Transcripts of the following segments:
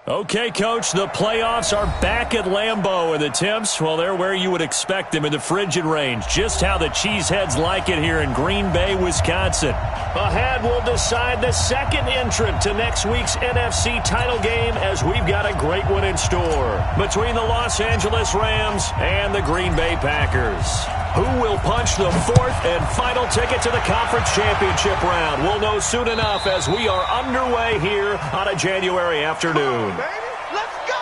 Okay, Coach, the playoffs are back at Lambeau, and the temps, well, they're where you would expect them in the frigid range. Just how the Cheeseheads like it here in Green Bay, Wisconsin. Ahead, we'll decide the second entrant to next week's NFC title game, as we've got a great one in store between the Los Angeles Rams and the Green Bay Packers. Who will punch the fourth and final ticket to the conference championship round? We'll know soon enough as we are underway here on a January afternoon. Baby, let's go!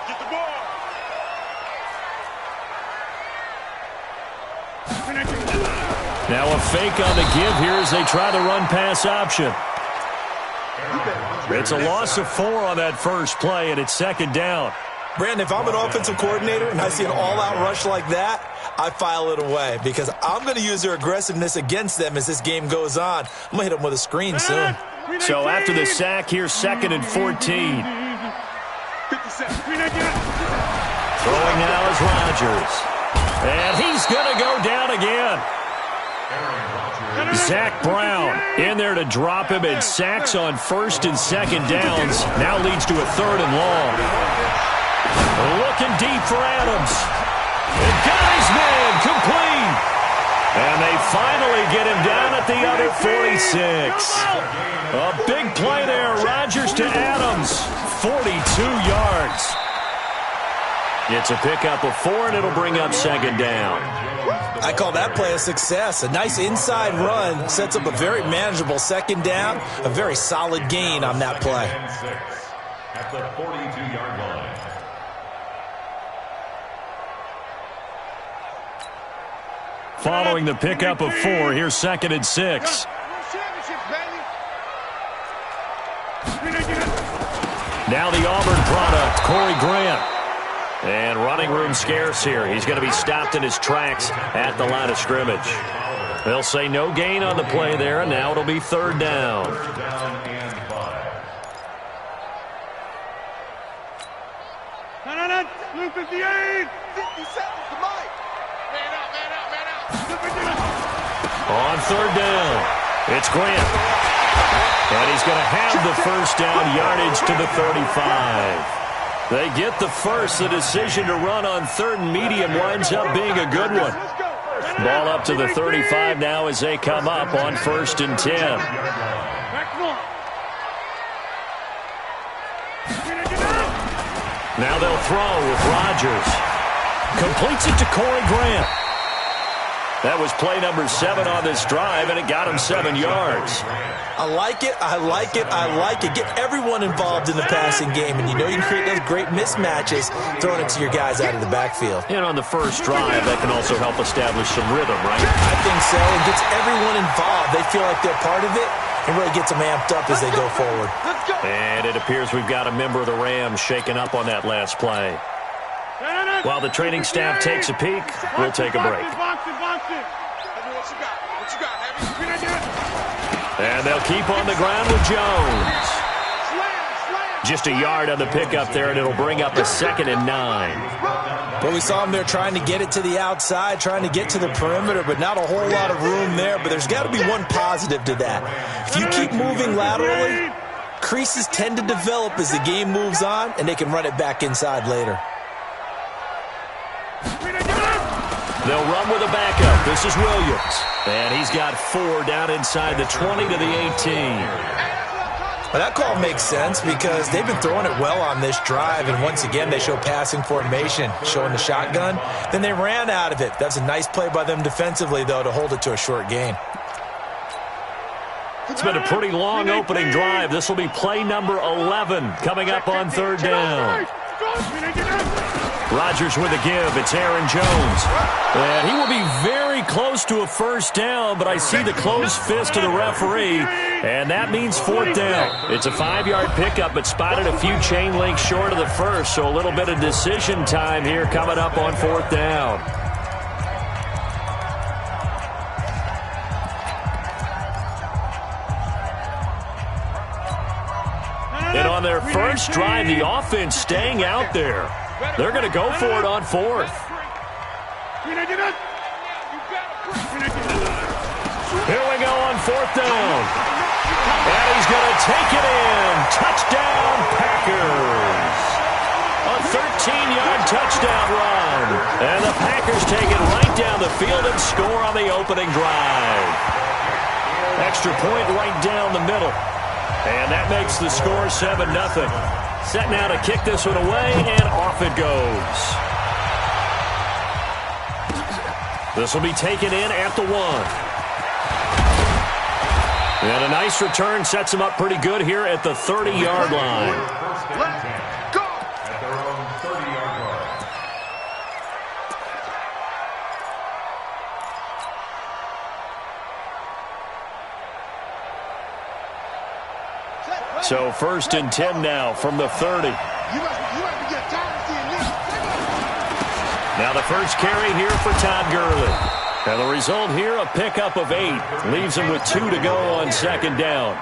Get the ball. Now a fake on the give here as they try the run-pass option. It's a loss of 4 on that first play, and it's second down. Brandon, if I'm an offensive coordinator and I see an all-out rush like that, I file it away because I'm going to use their aggressiveness against them as this game goes on. I'm going to hit them with a screen soon. So after the sack, here's 2nd and 14. Throwing now is Rodgers. And he's going to go down again. Zach Brown in there to drop him, and sacks on 1st and 2nd downs. Now leads to a 3rd and long. Looking deep for Adams. And got his man complete. And they finally get him down at the other 46. A big play there. Rodgers to Adams. 42 yards. It's a pickup of 4, and it'll bring up 2nd down. I call that play a success. A nice inside run sets up a very manageable 2nd down. A very solid gain on that play. At the 42-yard line. Following the pickup of 4, here's 2nd and 6. Now the Auburn product, Corey Grant. And running room scarce here. He's going to be stopped in his tracks at the line of scrimmage. They'll say no gain on the play there, and now it'll be 3rd down. Blue 58. 57, come on. Man out. On 3rd down, it's Grant. And he's going to have the 1st down yardage to the 35. They get the first. The decision to run on 3rd and medium winds up being a good one. Ball up to the 35 now as they come up on 1st and 10. Now they'll throw with Rodgers. Completes it to Corey Grant. That was play number 7 on this drive, and it got him 7 yards. I like it. Get everyone involved in the passing game, and you know you can create those great mismatches throwing it to your guys out of the backfield. And on the first drive, that can also help establish some rhythm, right? I think so. It gets everyone involved. They feel like they're part of it, and really gets them amped up as they go forward. And it appears we've got a member of the Rams shaken up on that last play. While the training staff takes a peek, we'll take a break. And they'll keep on the ground with Jones. Just a yard on the pickup there, and it'll bring up a 2nd and 9. Well, we saw him there trying to get it to the outside, trying to get to the perimeter, but not a whole lot of room there. But there's got to be one positive to that. If you keep moving laterally, creases tend to develop as the game moves on, and they can run it back inside later. They'll run with a backup. This is Williams. And he's got 4 down inside the 20 to the 18. Well, that call makes sense because they've been throwing it well on this drive, and once again they show passing formation, showing the shotgun. Then they ran out of it. That's a nice play by them defensively, though, to hold it to a short gain. It's been a pretty long opening drive. This will be play number 11 coming up on 3rd down. Rodgers with a give. It's Aaron Jones. And he will be very close to a 1st down, but I see the closed fist of the referee, and that means 4th down. It's a 5-yard pickup, but spotted a few chain links short of the first, so a little bit of decision time here coming up on 4th down. on their first drive, the offense staying out there. They're going to go for it on fourth. Here we go on fourth down. And he's going to take it in. Touchdown, Packers. A 13-yard touchdown run. And the Packers take it right down the field and score on the opening drive. Extra point right down the middle. And that makes the score 7-0. Set now to kick this one away, and off it goes. This will be taken in at the 1. And a nice return sets him up pretty good here at the 30-yard line. Let's go! At their own 30-yard line. So 1st and 10 now from the 30. You have to get tired of seeing this. Now the first carry here for Todd Gurley. And the result here, a pickup of 8. Leaves him with 2 to go on 2nd down.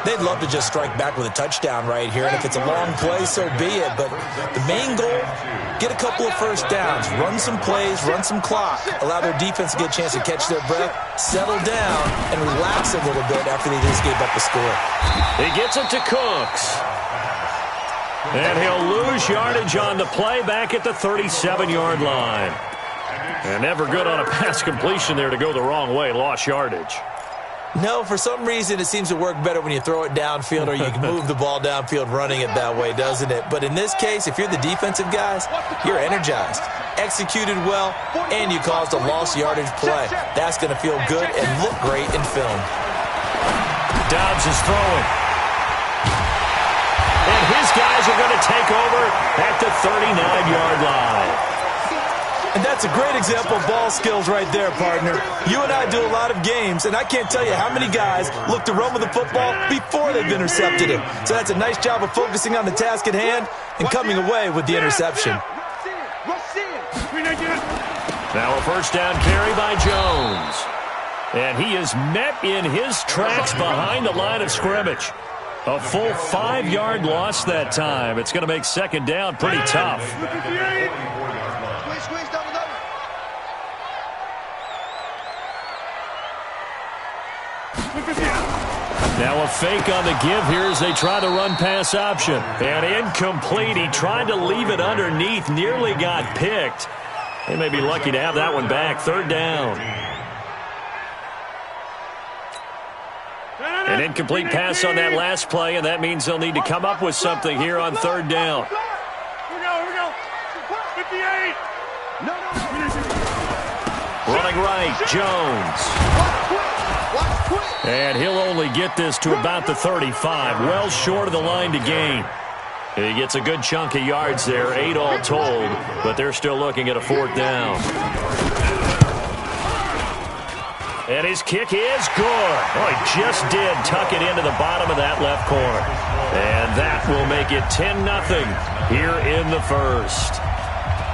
They'd love to just strike back with a touchdown right here, and if it's a long play, so be it. But the main goal, get a couple of first downs, run some plays, run some clock, allow their defense to get a chance to catch their breath, settle down, and relax a little bit after they just gave up the score. He gets it to Cooks. And he'll lose yardage on the play back at the 37-yard line. And never good on a pass completion there to go the wrong way. Lost yardage. No, for some reason it seems to work better when you throw it downfield or you can move the ball downfield running it that way, doesn't it? But in this case, if you're the defensive guys, you're energized, executed well, and you caused a lost yardage play. That's going to feel good and look great in film. Dobbs is throwing. And his guys are going to take over at the 39-yard line. And that's a great example of ball skills right there, partner. You and I do a lot of games, and I can't tell you how many guys look to run with the football before they've intercepted it. So that's a nice job of focusing on the task at hand and coming away with the interception. Now a first down carry by Jones. And he is met in his tracks behind the line of scrimmage. A full 5-yard loss that time. It's going to make 2nd down pretty tough. Now a fake on the give here as they try to run pass option. And incomplete. He tried to leave it underneath. Nearly got picked. They may be lucky to have that one back. 3rd down. An incomplete pass on that last play, and that means they'll need to come up with something here on 3rd down. Here we go. 58. Running right, Jones. And he'll only get this to about the 35, well short of the line to gain. He gets a good chunk of yards there, 8 all told, but they're still looking at a 4th down. And his kick is good. Oh, he just did tuck it into the bottom of that left corner. And that will make it 10-0 here in the first.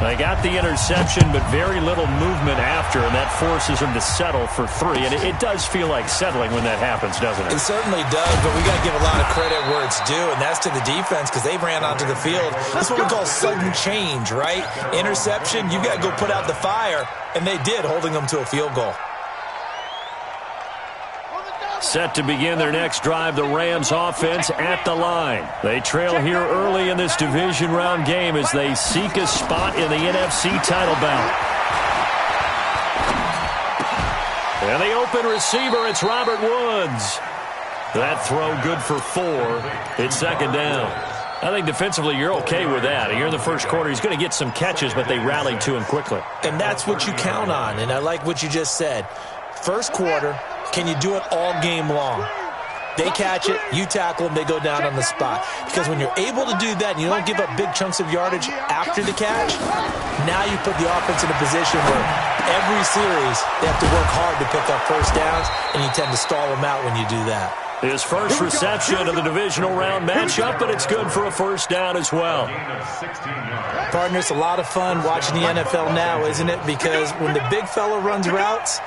They got the interception, but very little movement after, and that forces them to settle for 3. And it does feel like settling when that happens, doesn't it? It certainly does, but we got to give a lot of credit where it's due, and that's to the defense because they ran onto the field. That's what we call sudden change, right? Interception, you got to go put out the fire, and they did, holding them to a field goal. Set to begin their next drive, the Rams offense at the line. They trail here early in this division round game as they seek a spot in the NFC title bout. And the open receiver, it's Robert Woods. That throw good for 4. It's 2nd down. I think defensively you're okay with that. Here in the first quarter, he's going to get some catches, but they rallied to him quickly. And that's what you count on, and I like what you just said. First quarter, can you do it all game long? They catch it, you tackle them, they go down on the spot. Because when you're able to do that and you don't give up big chunks of yardage after the catch, now you put the offense in a position where every series they have to work hard to pick up first downs, and you tend to stall them out when you do that. His first reception of the divisional round matchup, but it's good for a 1st down as well. Partner, it's a lot of fun watching the NFL now, isn't it? Because when the big fella runs routes,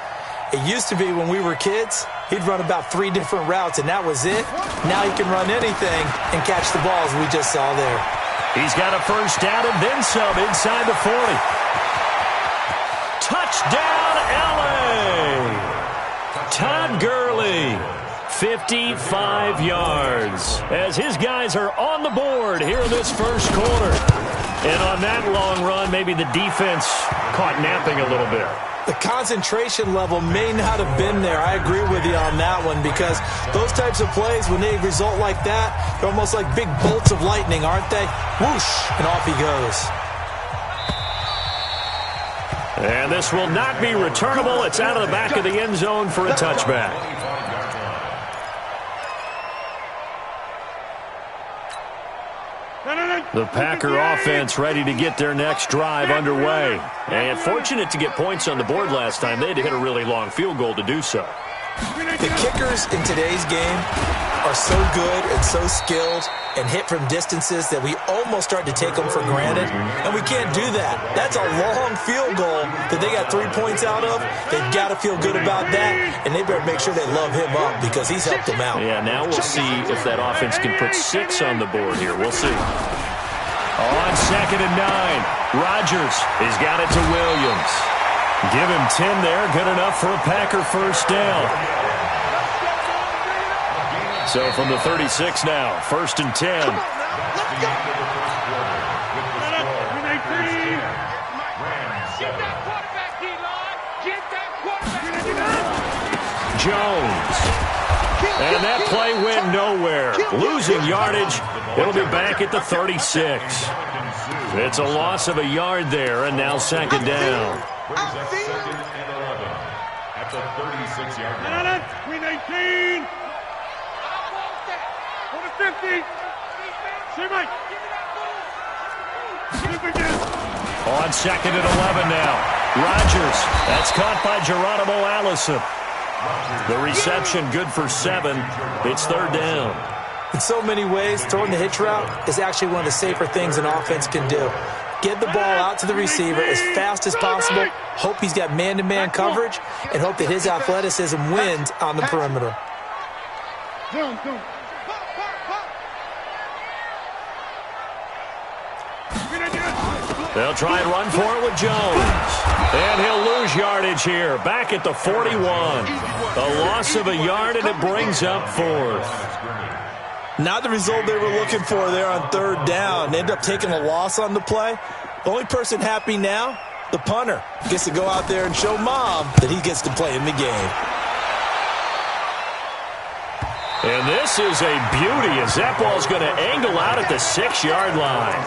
It used to be when we were kids, he'd run about 3 different routes, and that was it. Now he can run anything and catch the balls we just saw there. He's got a first down and then some inside the 40. Touchdown, L.A. Todd Gurley, 55 yards, as his guys are on the board here in this first quarter. And on that long run, maybe the defense caught napping a little bit. The concentration level may not have been there. I agree with you on that one, because those types of plays, when they result like that, they're almost like big bolts of lightning, aren't they? Whoosh, and off he goes. And this will not be returnable. It's out of the back of the end zone for a touchback. The Packer offense ready to get their next drive underway. And fortunate to get points on the board last time. They had to hit a really long field goal to do so. The kickers in today's game are so good and so skilled and hit from distances that we almost start to take them for granted. And we can't do that. That's a long field goal that they got 3 points out of. They've got to feel good about that, and they better make sure they love him up because he's helped them out. Yeah, now we'll see if that offense can put 6 on the board here. We'll see. On 2nd and 9, Rodgers has got it to Williams. Give him 10 there, good enough for a Packer first down. So from the 36 now, 1st and 10. Jones. And that play went nowhere. Losing yardage. It'll be back at the 36. It's a loss of a yard there, and now 2nd down. Brings up 2nd and 11 at the 36-yard line. Queen 18. Go to 50. See, Mike. On 2nd and 11 now. Rodgers. That's caught by Geronimo Allison. The reception good for 7. It's 3rd down. In so many ways, throwing the hitch route is actually one of the safer things an offense can do. Get the ball out to the receiver as fast as possible, hope he's got man-to-man coverage, and hope that his athleticism wins on the perimeter. They'll try and run for it with Jones. And he'll lose yardage here, back at the 41. A loss of a yard, and it brings up 4th. Not the result they were looking for there on 3rd down. They end up taking a loss on the play. The only person happy now, the punter, gets to go out there and show Mom that he gets to play in the game. And this is a beauty as that ball's going to angle out at the 6-yard line.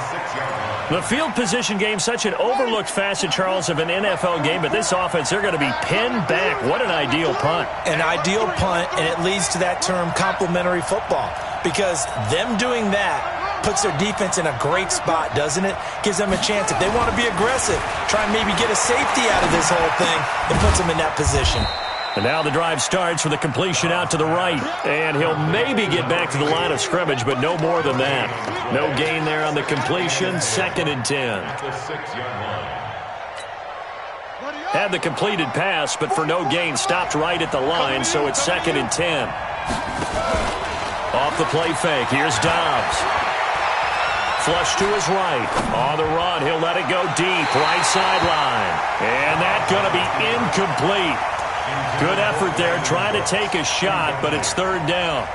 The field position game, such an overlooked facet, Charles, of an NFL game, but this offense, they're going to be pinned back. What an ideal punt. An ideal punt, and it leads to that term complementary football, because them doing that puts their defense in a great spot, doesn't it? Gives them a chance, if they want to be aggressive, try and maybe get a safety out of this whole thing, and puts them in that position. And now the drive starts with a completion out to the right. And he'll maybe get back to the line of scrimmage, but no more than that. No gain there on the completion. 2nd and 10. Had the completed pass, but for no gain, stopped right at the line, so it's 2nd and 10. Off the play fake, here's Dobbs. Flush to his right. On the run, he'll let it go deep, right sideline. And that's going to be incomplete. Good effort there, trying to take a shot, but it's 3rd down.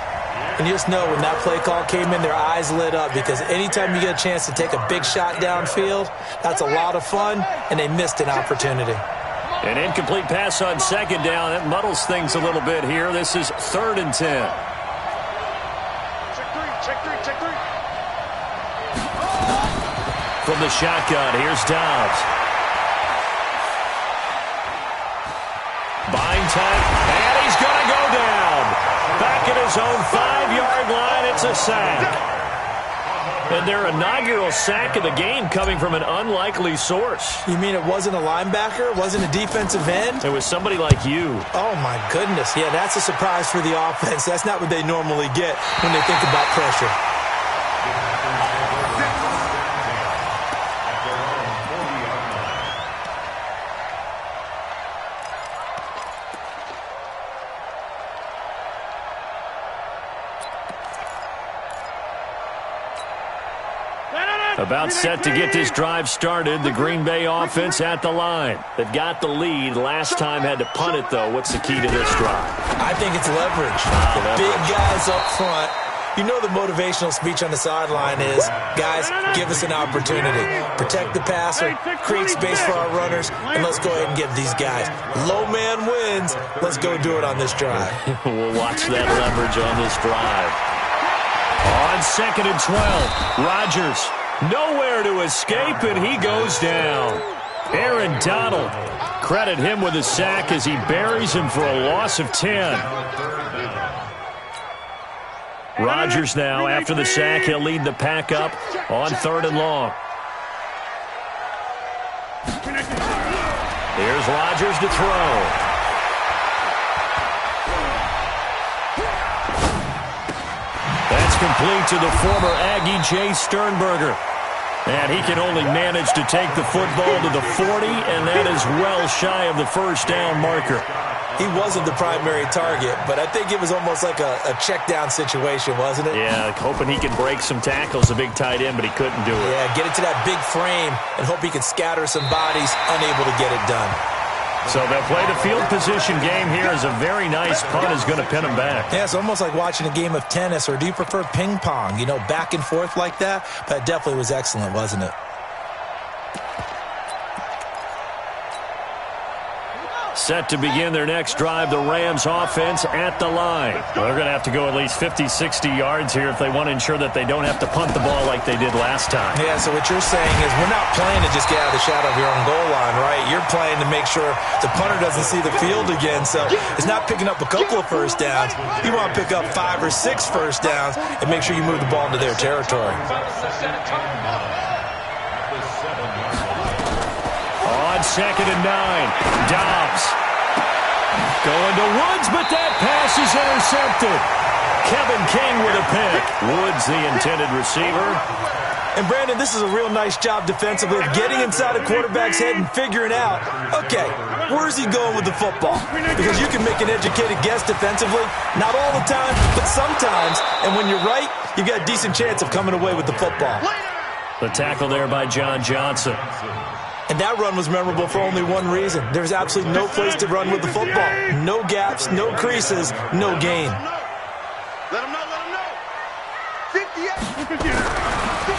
And you just know when that play call came in, their eyes lit up, because anytime you get a chance to take a big shot downfield, that's a lot of fun, and they missed an opportunity. An incomplete pass on 2nd down. It muddles things a little bit here. This is 3rd and 10. Check three. From the shotgun, here's Dobbs. Buying time, and he's going to go down. Back at his own 5-yard line, it's a sack. And their inaugural sack of the game coming from an unlikely source. You mean it wasn't a linebacker? It wasn't a defensive end? It was somebody like you. Oh, my goodness. Yeah, that's a surprise for the offense. That's not what they normally get when they think about pressure. About set to get this drive started. The Green Bay offense at the line. They've got the lead. Last time had to punt it, though. What's the key to this drive? I think it's leverage. The big guys up front. You know the motivational speech on the sideline is, guys, give us an opportunity. Protect the passer, create space for our runners, and let's go ahead and get these guys. Low man wins. Let's go do it on this drive. We'll watch that leverage on this drive. On 2nd and 12, Rodgers nowhere to escape, and he goes down. Aaron Donald, credit him with a sack as he buries him for a loss of 10. Rodgers now, after the sack, he'll lead the pack up on 3rd and long. Here's Rodgers to throw. That's complete to the former Aggie Jay Sternberger. And he can only manage to take the football to the 40, and that is well shy of the first down marker. He wasn't the primary target, but I think it was almost like a check-down situation, wasn't it? Yeah, hoping he could break some tackles, a big tight end, but he couldn't do it. Yeah, get it to that big frame and hope he can scatter some bodies, unable to get it done. So they'll play the field position game here as a very nice punt is going to pin him back. Yeah, it's almost like watching a game of tennis, or do you prefer ping pong? You know, back and forth like that? That definitely was excellent, wasn't it? Set to begin their next drive, the Rams offense at the line. Well, they're going to have to go at least 50, 60 yards here if they want to ensure that they don't have to punt the ball like they did last time. Yeah, so what you're saying is we're not playing to just get out of the shadow of your own goal line, right? You're playing to make sure the punter doesn't see the field again. So it's not picking up a couple of first downs. You want to pick up 5 or 6 first downs and make sure you move the ball into their territory. On 2nd and 9, Dobbs going to Woods, but that pass is intercepted. Kevin King with a pick. Woods the intended receiver. And Brandon, this is a real nice job defensively of getting inside a quarterback's head and figuring out, okay, where's he going with the football? Because you can make an educated guess defensively, not all the time, but sometimes. And when you're right, you've got a decent chance of coming away with the football. The tackle there by John Johnson. And that run was memorable for only one reason. There's absolutely no place to run with the football. No gaps, no creases, no gain. Let him know, let him know. 58.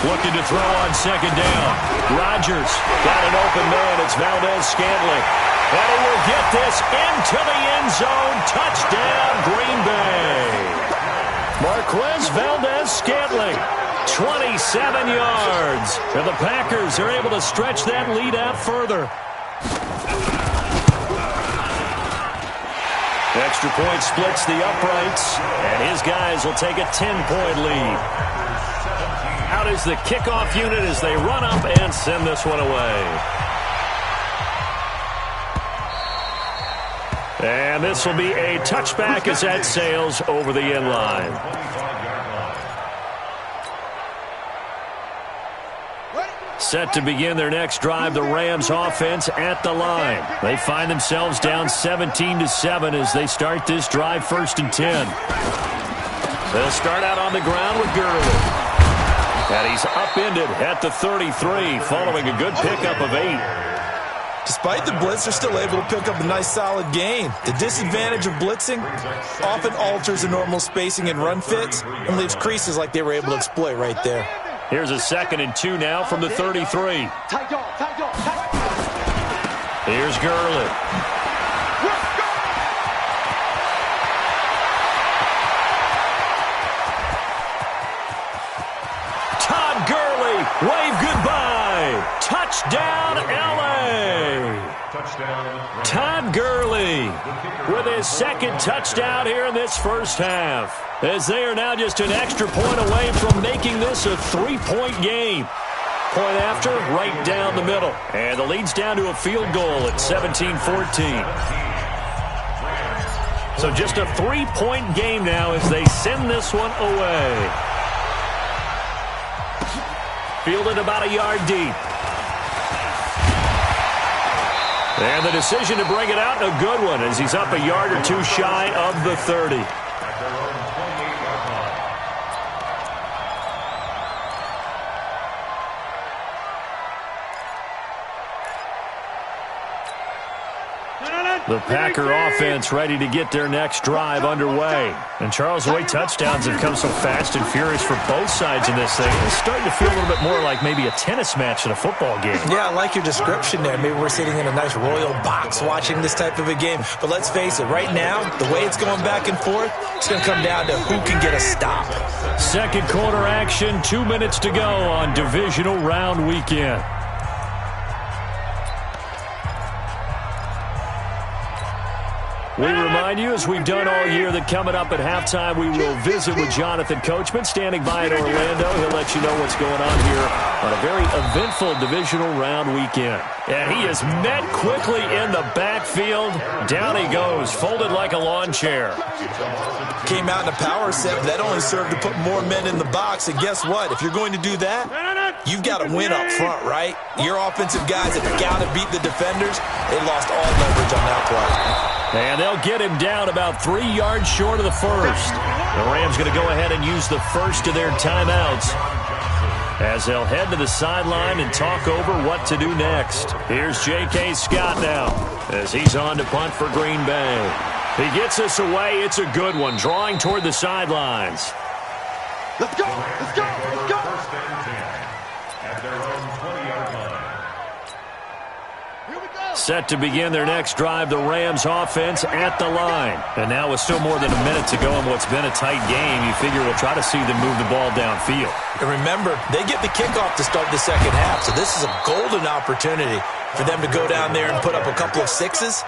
Looking to throw on 2nd down. Rodgers got an open man. It's Valdez-Scantling. And he will get this into the end zone. Touchdown, Green Bay. Marquez Valdez-Scantling. 27 yards. And the Packers are able to stretch that lead out further. Extra point splits the uprights, and his guys will take a 10-point lead. Out is the kickoff unit as they run up and send this one away. And this will be a touchback as that sails over the end line. Set to begin their next drive, the Rams offense at the line. They find themselves down 17-7 as they start this drive 1st and 10. They'll start out on the ground with Gurley. And he's upended at the 33 following a good pickup of 8. Despite the blitz, they're still able to pick up a nice solid gain. The disadvantage of blitzing often alters the normal spacing and run fits and leaves creases like they were able to exploit right there. Here's a 2nd and 2 now from the 33. Here's Gurley. Todd Gurley, wave goodbye. Touchdown, L.A. Todd Gurley with his 2nd touchdown here in this first half, as they are now just an extra point away from making this a 3-point game. Point after, right down the middle. And the lead's down to a field goal at 17-14. So just a 3-point game now as they send this one away. Fielded about a yard deep. And the decision to bring it out, a good one, as he's up a yard or 2 shy of the 30. The Packer offense ready to get their next drive underway. And Charles, the way touchdowns have come so fast and furious for both sides in this thing, it's starting to feel a little bit more like maybe a tennis match than a football game. Yeah, I like your description there. Maybe we're sitting in a nice royal box watching this type of a game. But let's face it, right now, the way it's going back and forth, it's going to come down to who can get a stop. Second quarter action, 2 minutes to go on divisional round weekend. We remind you, as we've done all year, that coming up at halftime, we will visit with Jonathan Coachman, standing by in Orlando. He'll let you know what's going on here on a very eventful divisional round weekend. And he is met quickly in the backfield. Down he goes, folded like a lawn chair. Came out in a power set, but that only served to put more men in the box. And guess what? If you're going to do that, you've got to win up front, right? Your offensive guys have got to beat the defenders. They lost all leverage on that play. And they'll get him down about 3 yards short of the first. The Rams going to go ahead and use the first of their timeouts as they'll head to the sideline and talk over what to do next. Here's J.K. Scott now as he's on to punt for Green Bay. He gets us away. It's a good one, drawing toward the sidelines. Let's go! Let's go! Let's go! First and 10 at their own 20-yard line. Here we go! Set to begin their next drive, the Rams offense at the line. And now with still more than a minute to go in what's been a tight game, you figure we'll try to see them move the ball downfield. And remember, they get the kickoff to start the second half, so this is a golden opportunity for them to go down there and put up a couple of sixes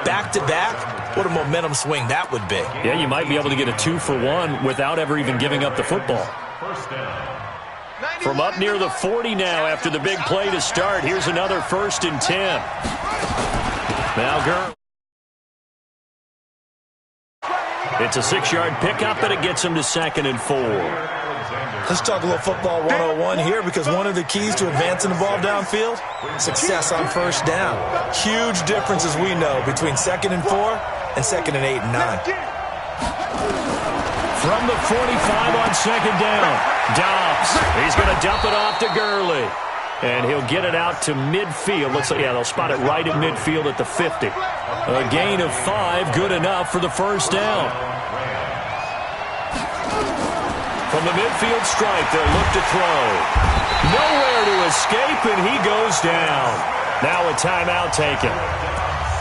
back-to-back. What a momentum swing that would be. Yeah, you might be able to get a 2-for-1 without ever even giving up the football. First down. From up near the 40 now after the big play to start, here's another 1st and 10. Now Gurley. It's a 6-yard pickup, and it gets him to 2nd and 4. Let's talk a little football 101 here, because one of the keys to advancing the ball downfield, success on first down. Huge difference, as we know, between 2nd and 4 and 2nd and 8 and 9. From the 45 on 2nd down, Dobbs. He's going to dump it off to Gurley. And he'll get it out to midfield. Looks like, yeah, they'll spot it right at midfield at the 50. A gain of 5, good enough for the first down. From the midfield stripe, they'll look to throw. Nowhere to escape, and he goes down. Now a timeout taken.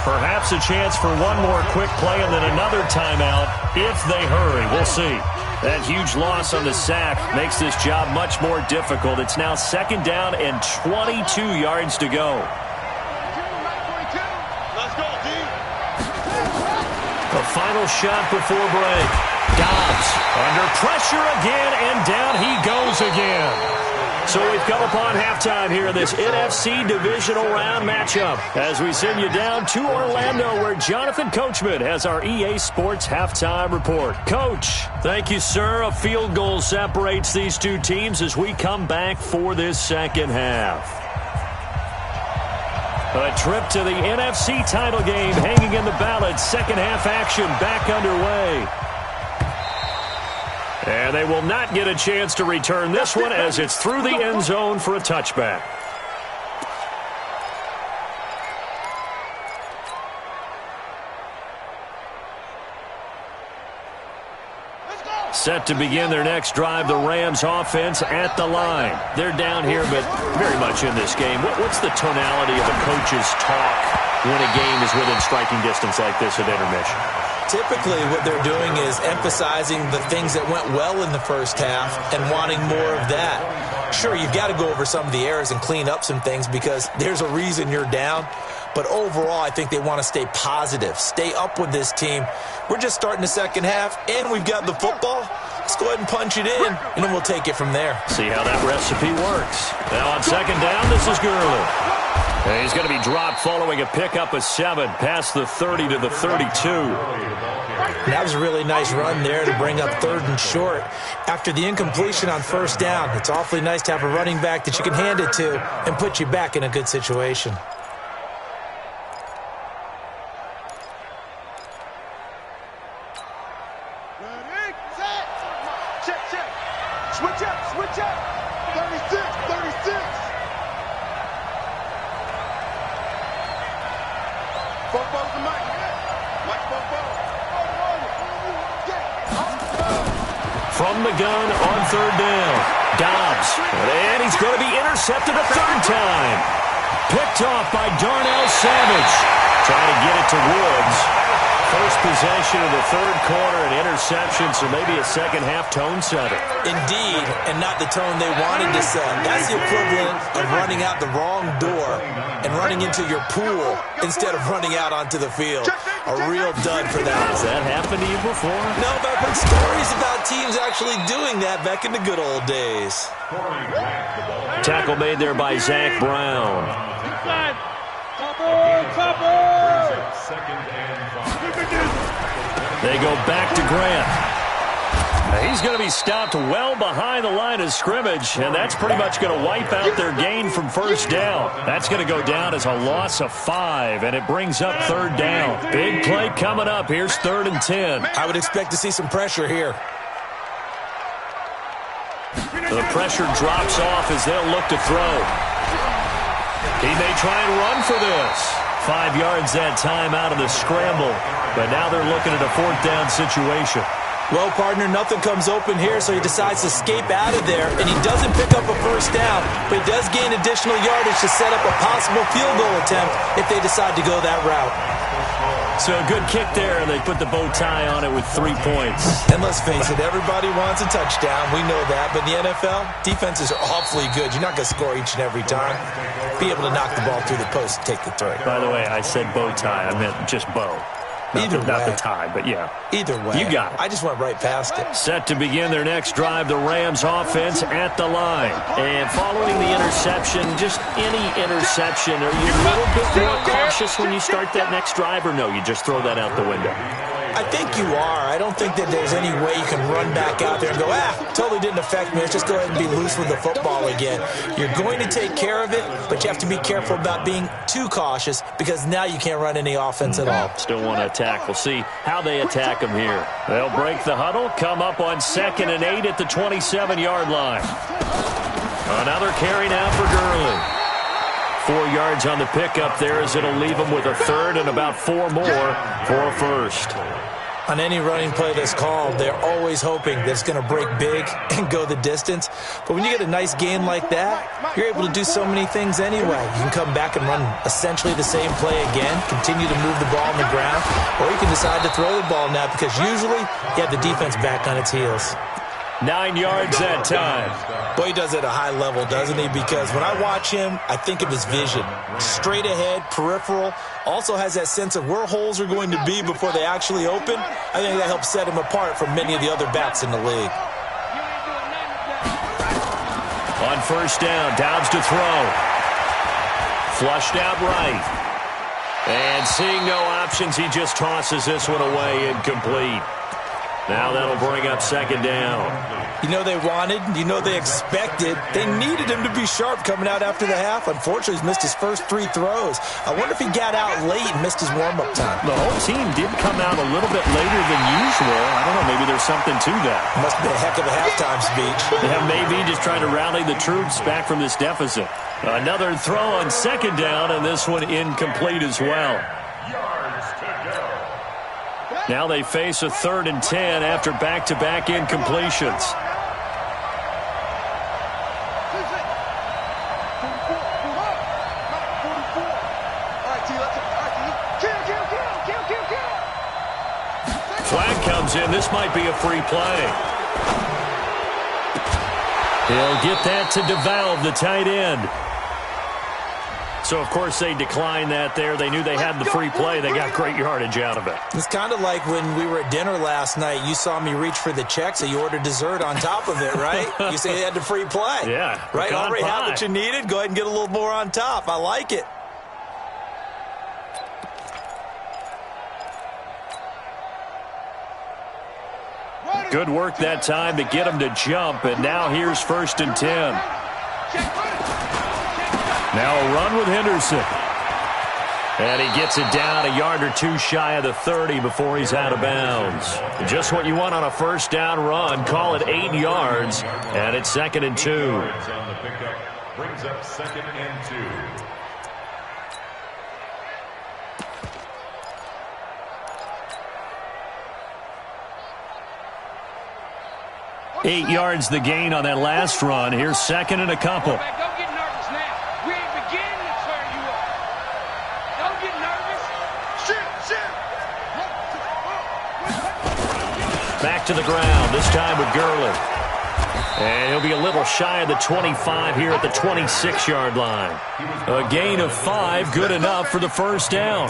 Perhaps a chance for one more quick play and then another timeout if they hurry. We'll see. That huge loss on the sack makes this job much more difficult. It's now 2nd down and 22 yards to go. Let's go, D. The final shot before break. Dobbs under pressure again, and down he goes again. So we've come upon halftime here in this NFC divisional round matchup as we send you down to Orlando, where Jonathan Coachman has our EA Sports halftime report. Coach, thank you, sir. A field goal separates these two teams as we come back for this second half. A trip to the NFC title game hanging in the balance. Second half action back underway. And they will not get a chance to return this one as it's through the end zone for a touchback. Set to begin their next drive, the Rams offense at the line. They're down here, but very much in this game. What's the tonality of a coach's talk when a game is within striking distance like this at intermission? Typically, what they're doing is emphasizing the things that went well in the first half and wanting more of that. Sure, you've got to go over some of the errors and clean up some things because there's a reason you're down. But overall, I think they want to stay positive, stay up with this team. We're just starting the second half, and we've got the football. Let's go ahead and punch it in, and then we'll take it from there. See how that recipe works. Now on 2nd down, this is Gurley. And he's going to be dropped following a pickup of 7 past the 30 to the 32. That was a really nice run there to bring up 3rd and short. After the incompletion on first down, it's awfully nice to have a running back that you can hand it to and put you back in a good situation. Ready, set. Check, check. Switch up, switch up. 36, 36. Football's the mic. From the gun on third down. Dobbs. And he's going to be intercepted a third time. Picked off by Darnell Savage. Trying to get it to Woods. First possession of the third quarter, an interception, so maybe a second-half tone setter. Indeed, and not the tone they wanted to set. That's the equivalent of running out the wrong door and running into your pool instead of running out onto the field. A real dud for that. Has that happened to you before? No, but I've heard stories about teams actually doing that back in the good old days. Tackle made there by Zach Brown. They go back to Grant. He's going to be stopped well behind the line of scrimmage, and that's pretty much going to wipe out their gain from first down. That's going to go down as a loss of 5, and it brings up third down. Big play coming up. Here's 3rd and 10. I would expect to see some pressure here. The pressure drops off as they'll look to throw. He may try and run for this. 5 yards that time out of the scramble, but now they're looking at a 4th down situation. Well, partner, nothing comes open here, so he decides to escape out of there, and he doesn't pick up a first down, but he does gain additional yardage to set up a possible field goal attempt if they decide to go that route. So a good kick there, and they put the bow tie on it with 3 points. And let's face it, everybody wants a touchdown. We know that. But in the NFL, defenses are awfully good. You're not going to score each and every time. Be able to knock the ball through the post and take the throw. By the way, I said bow tie. I meant just bow. Not the tie, but yeah. Either way. You got it. I just went right past it. Set to begin their next drive, the Rams offense at the line. And following the interception, just any interception, are you a little bit more cautious when you start that next drive, or no, you just throw that out the window? I think you are. I don't think that there's any way you can run back out there and go, totally didn't affect me. Let's just go ahead and be loose with the football again. You're going to take care of it, but you have to be careful about being too cautious because now you can't run any offense at all. Still want to attack. We'll see how they attack them here. They'll break the huddle, come up on 2nd and 8 at the 27-yard line. Another carry now for Gurley. 4 yards on the pickup there as it'll leave them with a 3rd and about 4 more for a first. On any running play that's called, they're always hoping that it's going to break big and go the distance. But when you get a nice gain like that, you're able to do so many things anyway. You can come back and run essentially the same play again, continue to move the ball on the ground, or you can decide to throw the ball now because usually you have the defense back on its heels. 9 yards that time. Boy, he does it at a high level, doesn't he? Because when I watch him, I think of his vision. Straight ahead, peripheral. Also has that sense of where holes are going to be before they actually open. I think that helps set him apart from many of the other backs in the league. On first down, Dobbs to throw. Flushed out right. And seeing no options, he just tosses this one away incomplete. Now that'll bring up 2nd down. You know they wanted, you know they expected. They needed him to be sharp coming out after the half. Unfortunately, he's missed his first 3 throws. I wonder if he got out late and missed his warm-up time. The whole team did come out a little bit later than usual. I don't know, maybe there's something to that. Must have been a heck of a halftime speech. Yeah, maybe just trying to rally the troops back from this deficit. Another throw on 2nd down, and this one incomplete as well. Now they face a 3rd and 10 after back-to-back incompletions. Flag comes in. This might be a free play. He'll get that to DeValve, the tight end. So, of course, they declined that there. They knew they had the free play. They got great yardage out of it. It's kind of like when we were at dinner last night. You saw me reach for the check, so you ordered dessert on top of it, right? You say you had the free play. Yeah. Right? Already had what you needed. Go ahead and get a little more on top. I like it. Good work that time to get him to jump, and now here's 1st and 10. Now a run with Henderson. And he gets it down a yard or 2 shy of the 30 before he's out of bounds. Just what you want on a first down run. Call it 8 yards, and it's 2nd and 2. On the pickup brings up 2nd and 2. 8 yards the gain on that last run. Here's second and a couple. Don't get nervous now. We ain't beginning to tear you up. Don't get nervous. Back to the ground, this time with Gurley. And he'll be a little shy of the 25 here at the 26-yard line. A gain of 5, good enough for the first down.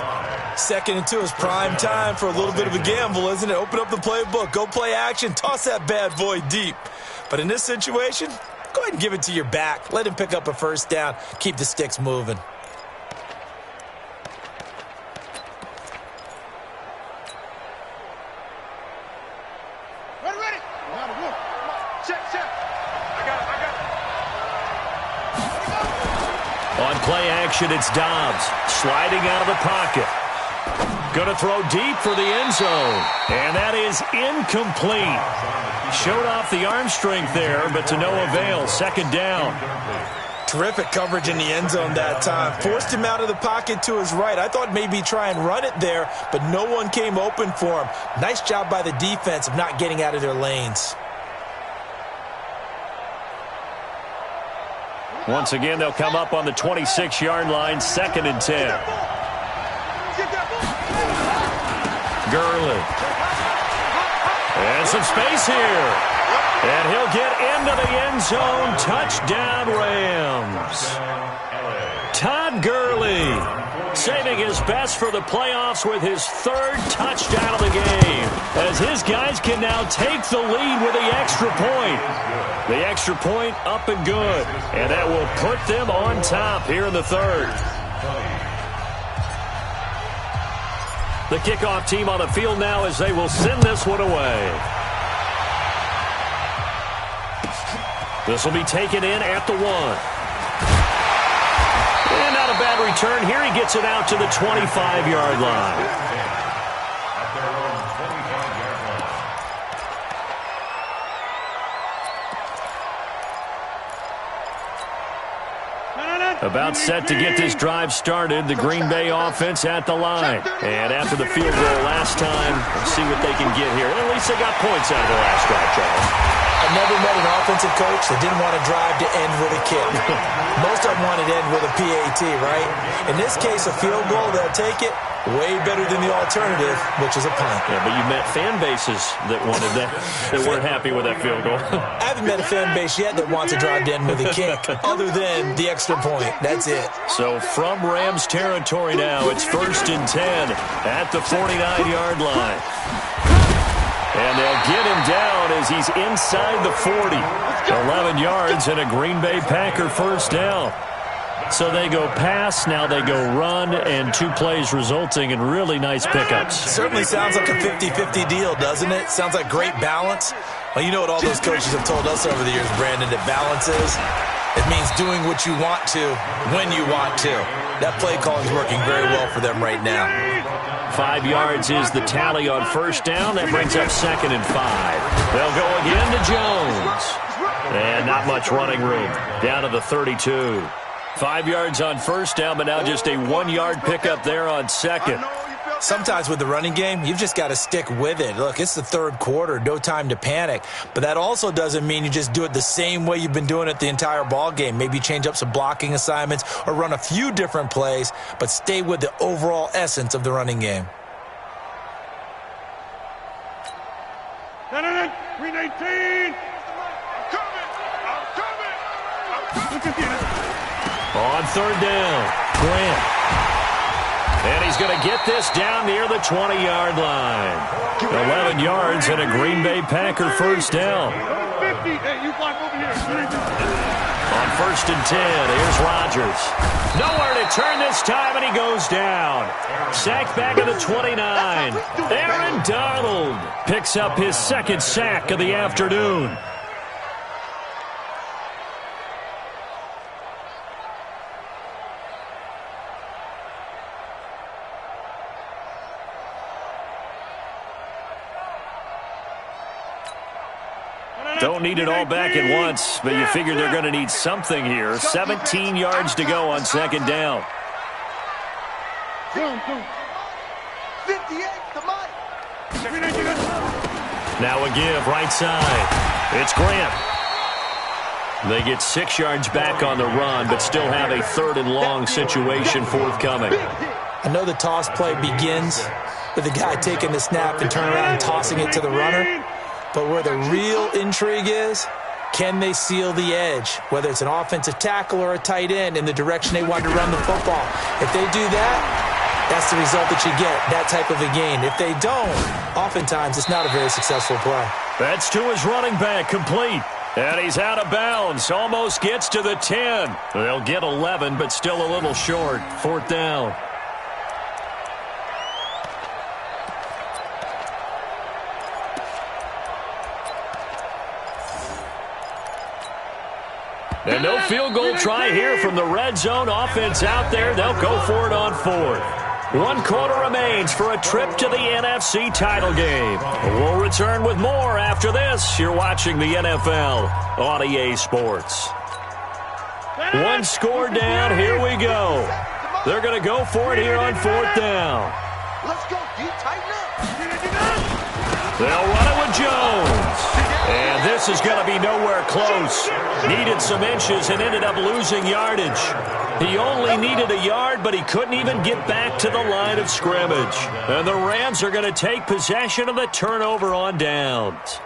Second and 2 is prime time for a little bit of a gamble, isn't it? Open up the playbook, go play action, toss that bad boy deep. But in this situation, go ahead and give it to your back. Let him pick up a first down. Keep the sticks moving. Ready. Check. I got it. On play action, it's Dobbs sliding out of the pocket. Going to throw deep for the end zone. And that is incomplete. Showed off the arm strength there, but to no avail. Second down. Terrific coverage in the end zone that time. Forced him out of the pocket to his right. I thought maybe try and run it there, but no one came open for him. Nice job by the defense of not getting out of their lanes. Once again, they'll come up on the 26-yard line, second and 10. Gurley. And some space here. And he'll get into the end zone. Touchdown, Rams. Todd Gurley saving his best for the playoffs with his third touchdown of the game, as his guys can now take the lead with the extra point. The extra point up and good. And that will put them on top here in the third. The kickoff team on the field now as they will send this one away. This will be taken in at the 1. And not a bad return. Here he gets it out to the 25-yard line. About set to get this drive started. The Green Bay offense at the line. And after the field goal last time, let's see what they can get here. At least they got points out of the last drive, Charles. I never met an offensive coach that didn't want a drive to end with a kick. Most of them wanted to end with a PAT, right? In this case, a field goal, they'll take it. Way better than the alternative, which is a punt. Yeah, but you met fan bases that wanted that, that weren't happy with that field goal. I haven't met a fan base yet that wants a drive to end with a kick, other than the extra point. That's it. So from Rams territory now, it's first and 10 at the 49-yard line. And they'll get him down as he's inside the 40. 11 yards and a Green Bay Packer first down. So they go pass, now they go run, and 2 plays resulting in really nice pickups. Certainly sounds like a 50-50 deal, doesn't it? Sounds like great balance. Well, you know what all those coaches have told us over the years, Brandon, that balance is? It means doing what you want to, when you want to. That play call is working very well for them right now. 5 yards is the tally on first down. That brings up second and 5. They'll go again to Jones. And not much running room. Down to the 32. 5 yards on first down, but now just a 1-yard pickup there on second. Sometimes with the running game, you've just got to stick with it. Look, it's the third quarter, no time to panic. But that also doesn't mean you just do it the same way you've been doing it the entire ball game. Maybe change up some blocking assignments or run a few different plays, but stay with the overall essence of the running game. 319. I'm coming. On third down, Grant. And he's going to get this down near the 20-yard line. 11 yards and a Green Bay Packer first down. 50. Hey, you block over here. On first and 10, here's Rodgers. Nowhere to turn this time, and he goes down. Sacked back at the 29. Aaron Donald picks up his second sack of the afternoon. Don't need it all back at once, but you figure they're going to need something here. 17 yards to go on second down. 58, the money. Now a give, right side. It's Grant. They get 6 yards back on the run, but still have a 3rd and long situation forthcoming. I know the toss play begins with the guy taking the snap and turning around and tossing it to the runner. But where the real intrigue is, can they seal the edge, whether it's an offensive tackle or a tight end, in the direction they want to run the football? If they do that, that's the result that you get, that type of a gain. If they don't, oftentimes it's not a very successful play. That's to his running back, complete. And he's out of bounds, almost gets to the 10. They'll get 11, but still a little short. 4th down. And no field goal try here from the red zone. Offense out there. They'll go for it on 4th. 1 quarter remains for a trip to the NFC title game. We'll return with more after this. You're watching the NFL on EA Sports. 1 score down. Here we go. They're going to go for it here on 4th down. Let's go, D. Tighten up. They'll run it with Jones. And this is going to be nowhere close. Needed some inches and ended up losing yardage. He only needed a yard, but he couldn't even get back to the line of scrimmage. And the Rams are going to take possession of the turnover on downs.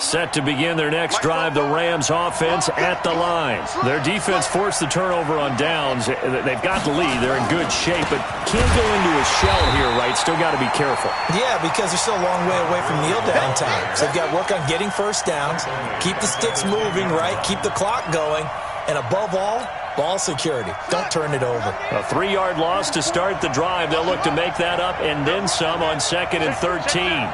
Set to begin their next drive, the Rams offense at the line. Their defense forced the turnover on downs. They've got the lead. They're in good shape, but can't go into a shell here, right? Still got to be careful. Yeah, because they're still a long way away from kneel down time. So they've got to work on getting first downs, keep the sticks moving, right? Keep the clock going, and above all, ball security. Don't turn it over. A 3-yard loss to start the drive. They'll look to make that up and then some on 2nd and 13.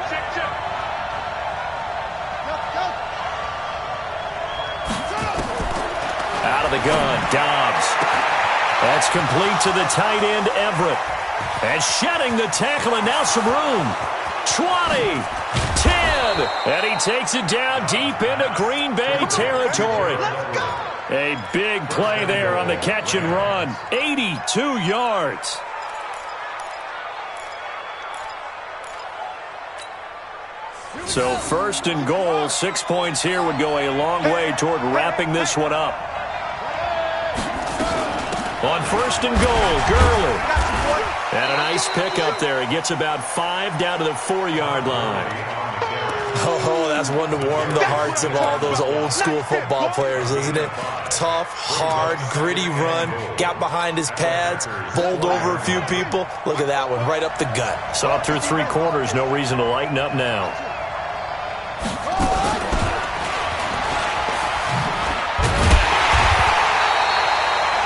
Out of the gun, Dobbs. That's complete to the tight end, Everett. And shedding the tackle, and now some room. 20, 10, and he takes it down deep into Green Bay territory. A big play there on the catch and run. 82 yards. So 1st and goal, 6 points here would go a long way toward wrapping this one up. On 1st and goal, Gurley. And a nice pick up there. He gets about 5 down to the 4-yard line. Oh, that's one to warm the hearts of all those old school football players, isn't it? Tough, hard, gritty run. Got behind his pads, bowled over a few people. Look at that one, right up the gut. Saw through 3 quarters, no reason to lighten up now.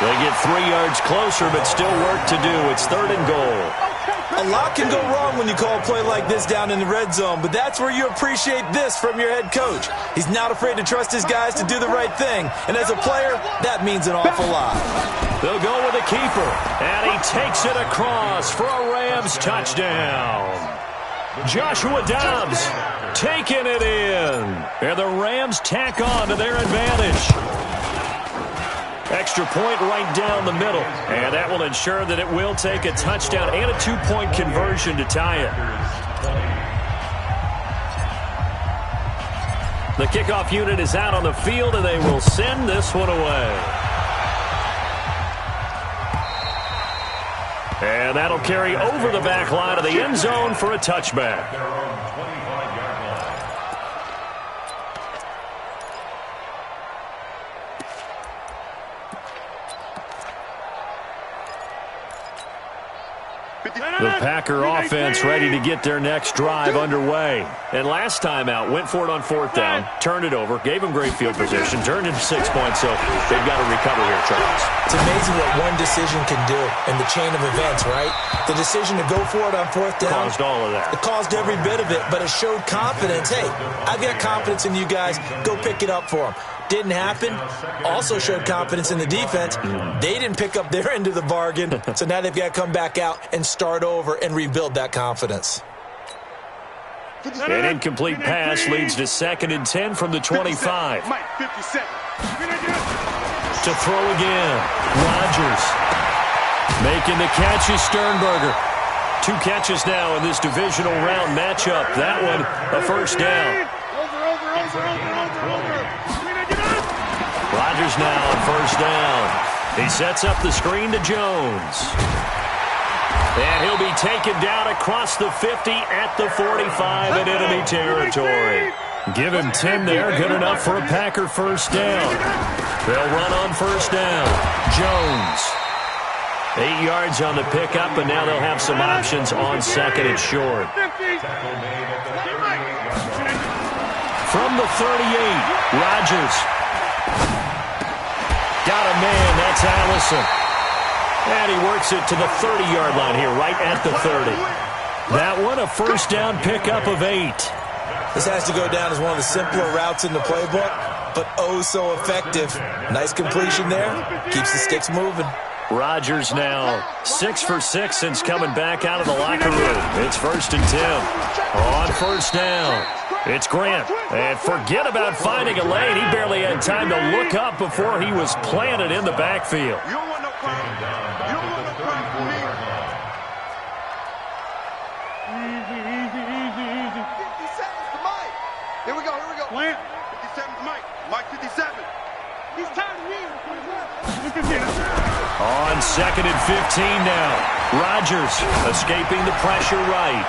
They get 3 yards closer, but still work to do. It's 3rd and goal. A lot can go wrong when you call a play like this down in the red zone, but that's where you appreciate this from your head coach. He's not afraid to trust his guys to do the right thing, and as a player, that means an awful lot. They'll go with a keeper, and he takes it across for a Rams touchdown. Joshua Dobbs taking it in, and the Rams tack on to their advantage. Extra point right down the middle. And that will ensure that it will take a touchdown and a 2-point conversion to tie it. The kickoff unit is out on the field, and they will send this one away. And that'll carry over the back line of the end zone for a touchback. The Packer offense ready to get their next drive underway. And last time out, went for it on 4th down, turned it over, gave them great field position, turned into 6 points, so they've got to recover here, Charles. It's amazing what one decision can do in the chain of events, right? The decision to go for it on 4th down. Caused all of that. It caused every bit of it, but it showed confidence. Hey, I've got confidence in you guys. Go pick it up for them. Didn't happen. Also showed confidence in the defense. They didn't pick up their end of the bargain, so now they've got to come back out and start over and rebuild that confidence. An incomplete pass leads to 2nd and 10 from the 25. To throw again. Rodgers making the catch is Sternberger. 2 catches now in this divisional round matchup. That one, a first down. Rodgers now on first down. He sets up the screen to Jones. And he'll be taken down across the 50 at the 45 in enemy territory. Give him 10 there, good enough for a Packer first down. They'll run on first down. Jones. 8 yards on the pickup, and now they'll have some options on second and short. From the 38, Rodgers. Got a man, that's Allison. And he works it to the 30-yard line here, right at the 30. That one, a first down pickup of 8. This has to go down as one of the simpler routes in the playbook, but oh so effective. Nice completion there. Keeps the sticks moving. Rodgers now 6 for 6 since coming back out of the locker room. It's 1st and 10. On first down, it's Grant. And forget about finding a lane. He barely had time to look up before he was planted in the backfield. You don't want no problem. You don't want no problem for me. Easy. 57's the Mike. Here we go. Plant. 57's Mike. Mike 57. He's tired of winning. Look at this. On 2nd and 15 now. Rodgers escaping the pressure right.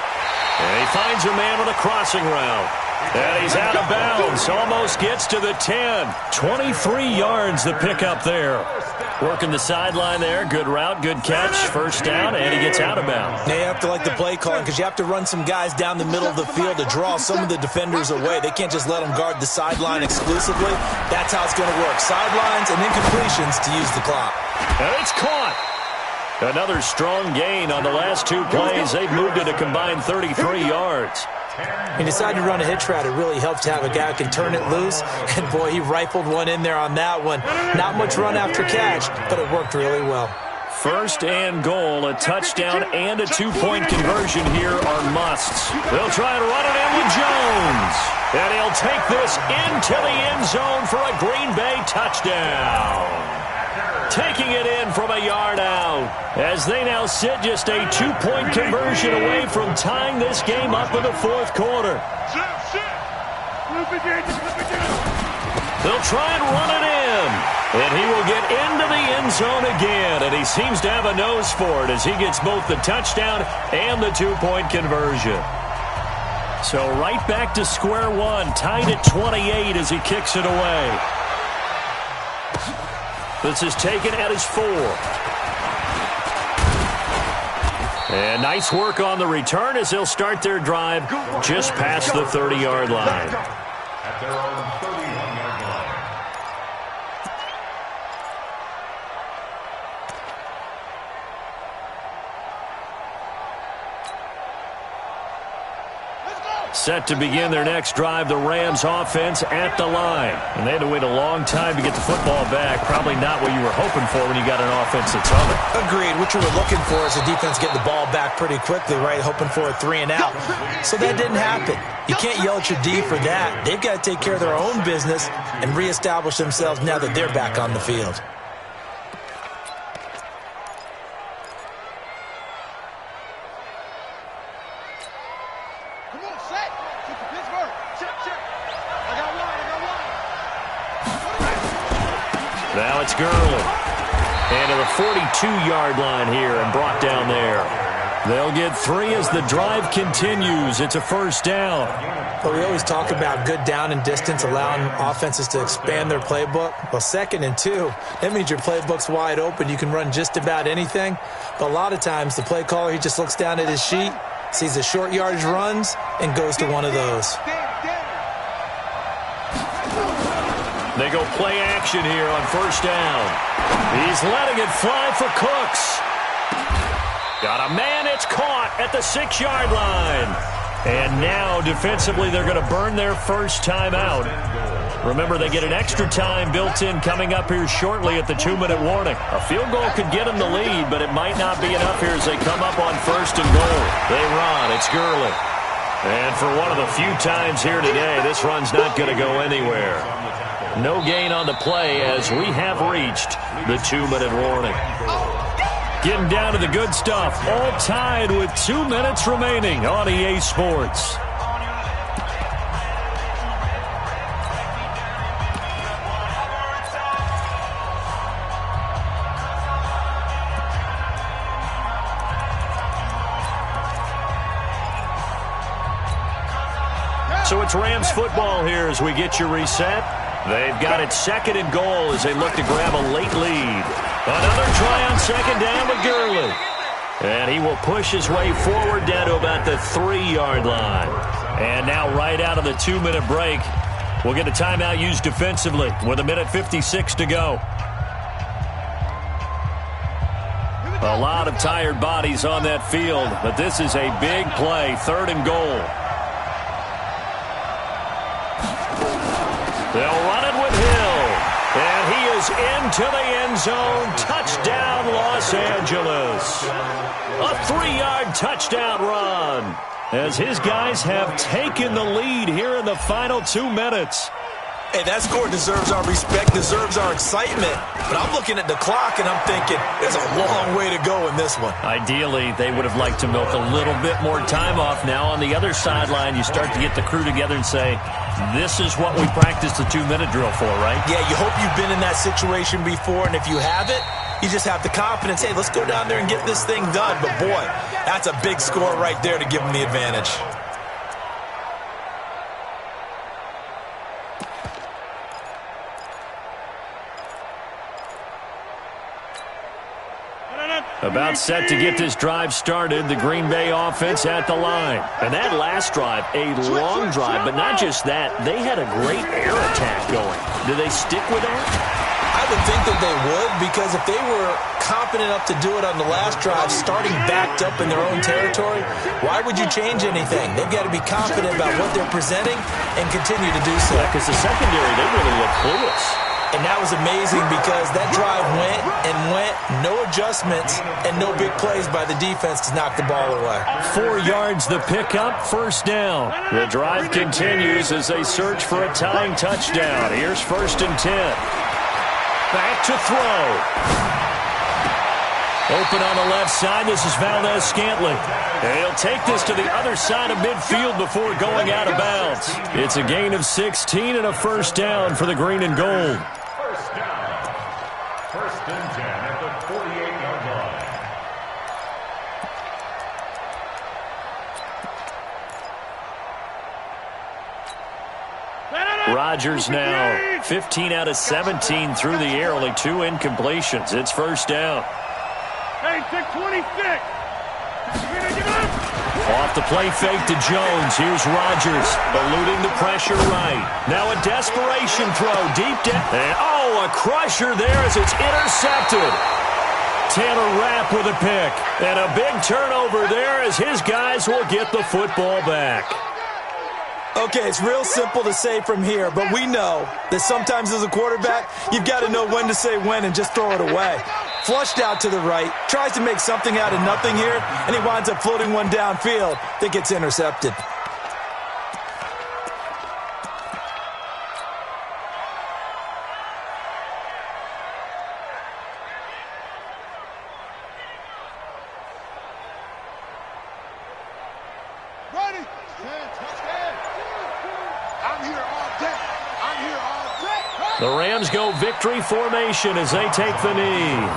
And he finds a man on a crossing route. And he's out of bounds. Almost gets to the 10. 23 yards the pickup there. Working the sideline there. Good route, good catch. First down, and he gets out of bounds. Now you have to like the play calling because you have to run some guys down the middle of the field to draw some of the defenders away. They can't just let them guard the sideline exclusively. That's how it's going to work. Sidelines and incompletions to use the clock. And it's caught. Another strong gain on the last 2 plays. They've moved it a combined 33 yards. He decided to run a hitch route. It really helps to have a guy who can turn it loose. And, boy, he rifled one in there on that one. Not much run after catch, but it worked really well. 1st and goal, a touchdown and a 2-point conversion here are musts. They'll try to run it in with Jones. And he'll take this into the end zone for a Green Bay touchdown. Taking it in from a yard out as they now sit just a 2-point conversion away from tying this game up in the 4th quarter. They'll try and run it in, and he will get into the end zone again, and he seems to have a nose for it as he gets both the touchdown and the 2-point conversion. So right back to square one, tied at 28 as he kicks it away. This is taken at his 4. And nice work on the return as they'll start their drive just past the 30-yard line. At their own 31-yard line. Set to begin their next drive, the Rams offense at the line. And they had to wait a long time to get the football back. Probably not what you were hoping for when you got an offense that's humming. Agreed. What you were looking for is the defense getting the ball back pretty quickly, right? Hoping for a 3 and out. So that didn't happen. You can't yell at your D for that. They've got to take care of their own business and reestablish themselves now that they're back on the field. Now it's Gurley. And to the 42-yard line here and brought down there. They'll get 3 as the drive continues. It's a first down. But we always talk about good down and distance, allowing offenses to expand their playbook. Well, 2nd and 2, that means your playbook's wide open. You can run just about anything. But a lot of times the play caller, he just looks down at his sheet, sees the short yardage runs, and goes to one of those. They go play action here on first down. He's letting it fly for Cooks. Got a man, it's caught at the 6-yard line. And now, defensively, they're going to burn their first time out. Remember, they get an extra time built in coming up here shortly at the 2-minute warning. A field goal could get them the lead, but it might not be enough here as they come up on first and goal. They run, it's Gurley. And for one of the few times here today, this run's not going to go anywhere. No gain on the play as we have reached the 2-minute warning. Getting down to the good stuff. All tied with 2 minutes remaining on EA Sports. So it's Rams football here as we get you reset. They've got it second and goal as they look to grab a late lead. Another try on second down with Gurley. And he will push his way forward down to about the 3-yard line. And now right out of the 2-minute break, we'll get a timeout used defensively with 1:56 to go. A lot of tired bodies on that field, but this is a big play, third and goal. They'll run it with Hill. And he is into the end zone. Touchdown, Los Angeles. A 3-yard touchdown run as his guys have taken the lead here in the final 2 minutes. Hey, that score deserves our respect, deserves our excitement. But I'm looking at the clock, and I'm thinking there's a long way to go in this one. Ideally, they would have liked to milk a little bit more time off. Now, on the other sideline, you start to get the crew together and say, this is what we practiced the 2-minute drill for, right? Yeah, you hope you've been in that situation before, and if you haven't, you just have the confidence, hey, let's go down there and get this thing done. But, boy, that's a big score right there to give them the advantage. About set to get this drive started, the Green Bay offense at the line. And that last drive, a long drive, but not just that, they had a great air attack going. Do they stick with that? I would think that they would, because if they were confident enough to do it on the last drive, starting backed up in their own territory, why would you change anything? They've got to be confident about what they're presenting and continue to do so. Because the secondary, they really look clueless. And that was amazing because that drive went and went, no adjustments, and no big plays by the defense to knock the ball away. 4 yards the pickup, first down. The drive continues as they search for a tying touchdown. Here's 1st and 10. Back to throw. Open on the left side, this is Valdez-Scantling. And he'll take this to the other side of midfield before going out of bounds. It's a gain of 16 and a first down for the green and gold. First down. 1st and 10 at the 48-yard line. Rodgers now 15 out of 17 through the air, only 2 incompletions. It's first down. Hey, 626. Off the play fake to Jones. Here's Rodgers eluding the pressure right. Now a desperation throw deep down. And a crusher there as it's intercepted. Taylor Rapp with a pick. And a big turnover there as his guys will get the football back. Okay, it's real simple to say from here, but we know that sometimes as a quarterback, you've got to know when to say when and just throw it away. Flushed out to the right, tries to make something out of nothing here, and he winds up floating one downfield that gets intercepted. Ready? I'm here all day. I'm here all day. The Rams go victory formation as they take the knee.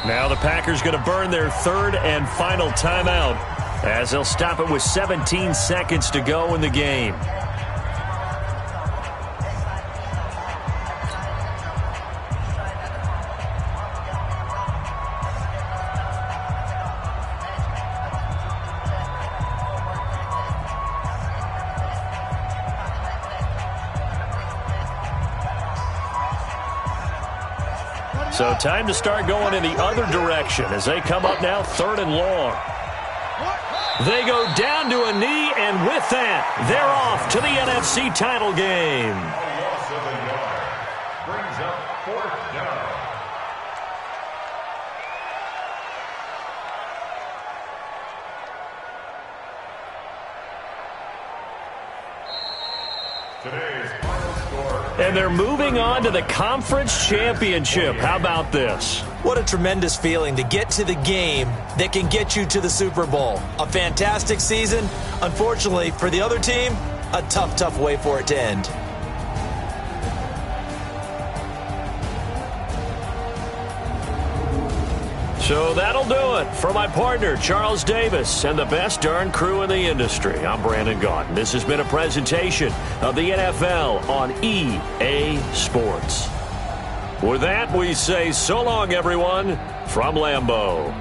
Now the Packers going to burn their 3rd and final timeout as they'll stop it with 17 seconds to go in the game. So time to start going in the other direction as they come up now 3rd and long. They go down to a knee, and with that, they're off to the NFC title game. Loss of a yard. Brings up 4th down. Today's final score. And they're moving on to the conference championship. How about this? What a tremendous feeling to get to the game that can get you to the Super Bowl. A fantastic season. Unfortunately, for the other team, a tough, tough way for it to end. So that'll do it for my partner, Charles Davis, and the best darn crew in the industry. I'm Brandon Gaudin. This has been a presentation of the NFL on EA Sports. With that, we say so long, everyone, from Lambeau.